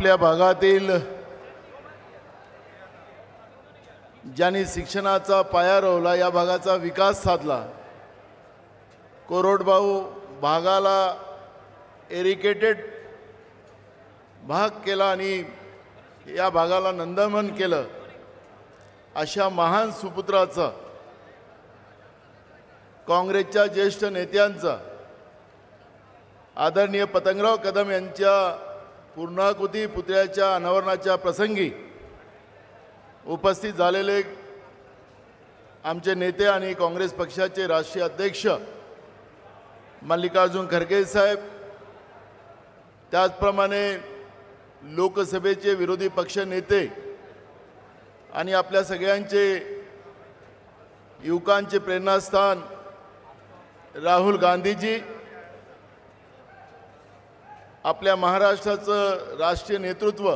आपल्या भागातील ज्यांनी शिक्षणाचा पाया रोवला, या भागाचा विकास साधला, कोरडवाहू भागाला एरिकेटेड भाग केला आणि या भागाला नंदनवन केलं, अशा महान सुपुत्राचा, काँग्रेसच्या ज्येष्ठ नेत्यांचा, आदरणीय पतंगराव कदम यांच्या पूर्णाकृती पुतळ्याच्या अनावरणाच्या प्रसंगी उपस्थित झालेले आमचे नेते आणि काँग्रेस पक्षाचे राष्ट्रीय अध्यक्ष मल्लिकार्जुन खरगे साहेब, त्याचप्रमाणे लोकसभेचे विरोधी पक्ष नेते आणि आपल्या सगळ्यांचे युवकांचे प्रेरणास्थान राहुल गांधीजी, आपल्या महाराष्ट्राचं राष्ट्रीय नेतृत्व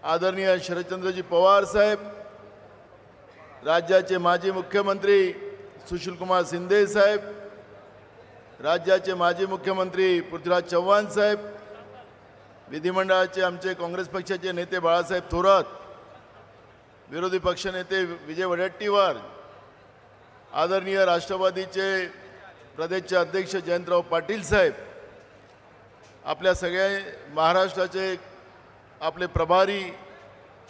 आदरणीय शरदचंद्रजी पवार साहेब, राज्याचे माजी मुख्यमंत्री सुशीलकुमार शिंदे साहेब, राज्याचे माजी मुख्यमंत्री पृथ्वीराज चव्हाण साहेब, विधिमंडळाचे आमचे काँग्रेस पक्षाचे नेते बाळासाहेब थोरात, विरोधी पक्षनेते विजय वडेट्टीवार, आदरणीय राष्ट्रवादीचे प्रदेशचे अध्यक्ष जयंतराव पाटील साहेब, आपल्या सगळ्या महाराष्ट्राचे आपले प्रभारी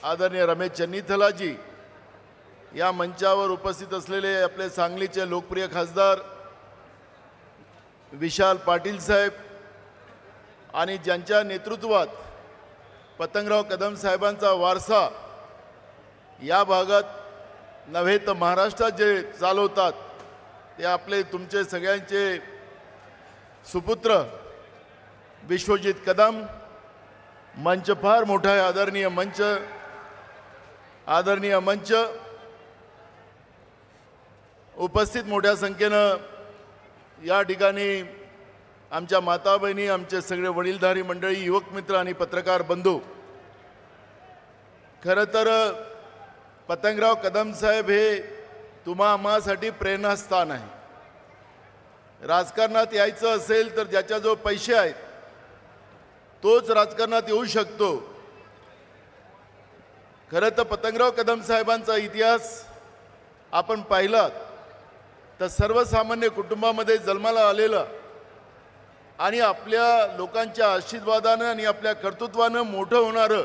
आदरणीय रमेश चन्नीथलाजी, या मंचावर उपस्थित असलेले आपले सांगलीचे लोकप्रिय खासदार विशाल पाटील साहेब, आणि ज्यांच्या नेतृत्वात पतंगराव कदम साहेबांचा वारसा या भागात नव्हे तर महाराष्ट्रात जे चालवतात ते आपले तुमचे सगळ्यांचे सुपुत्र विश्वजित कदम. मंच फार मोठा आहे, आदरणीय मंच. उपस्थित मोठ्या संख्येनं या ठिकाणी आमच्या माता बहिणी, आमचे सगळे वडीलधारी मंडळी, युवक मित्र आणि पत्रकार बंधू. खरं तर पतंगराव कदम साहेब हे तुम्हा आम्हासाठी प्रेरणास्थान आहे. राजकारणात यायचं असेल तर ज्याच्याजवळ पैसे आहेत तोच राजकारणात येऊ शकतो. खरं तर पतंगराव कदम साहेबांचा इतिहास आपण पाहिला तर सर्वसामान्य कुटुंबामध्ये जन्माला आलेला आणि आपल्या लोकांच्या आशीर्वादानं आणि आपल्या कर्तृत्वानं मोठं होणारं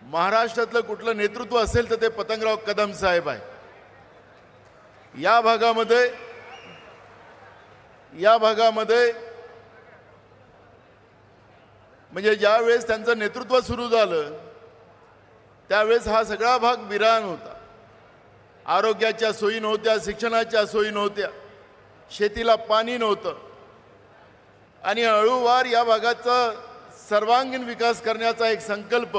महाराष्ट्रातलं कुठलं नेतृत्व असेल तर ते पतंगराव कदम साहेब आहे. या भागामध्ये म्हणजे ज्यावेळेस त्यांचं नेतृत्व सुरू झालं त्यावेळेस हा सगळा भाग विरान होता. आरोग्याच्या सोयी नव्हत्या, शिक्षणाच्या सोयी नव्हत्या, शेतीला पाणी नव्हतं, आणि हळूवार या भागाचा सर्वांगीण विकास करण्याचा एक संकल्प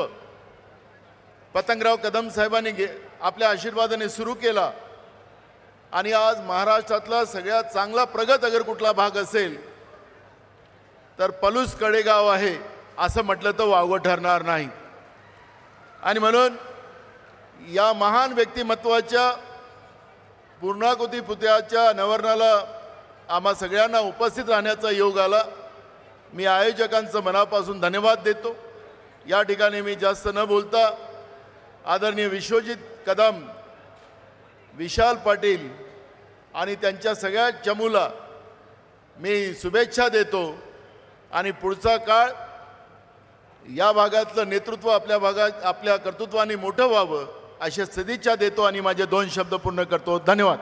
पतंगराव कदम साहेबांनी आपल्या आशीर्वादाने सुरू केला. आणि आज महाराष्ट्रातला सगळ्यात चांगला प्रगत अगर कुठला भाग असेल तर पलूस कडेगाव आहे असं म्हटलं तर वावगं ठरणार नाही. आणि म्हणून या महान व्यक्तिमत्वाच्या पूर्णाकृती पुतळ्याच्या अनावरणाला आम्हा सगळ्यांना उपस्थित राहण्याचा योग आला. मी आयोजकांचं मनापासून धन्यवाद देतो. या ठिकाणी मी जास्त न बोलता आदरणीय विश्वजित कदम, विशाल पाटील आणि त्यांच्या सगळ्या चमूला मी शुभेच्छा देतो. आणि पुढचा काळ या भागातलं नेतृत्व आपल्या कर्तृत्वाने मोठं व्हावं अशा सदिच्छा देतो आणि माझे 2 शब्द पूर्ण करतो. धन्यवाद.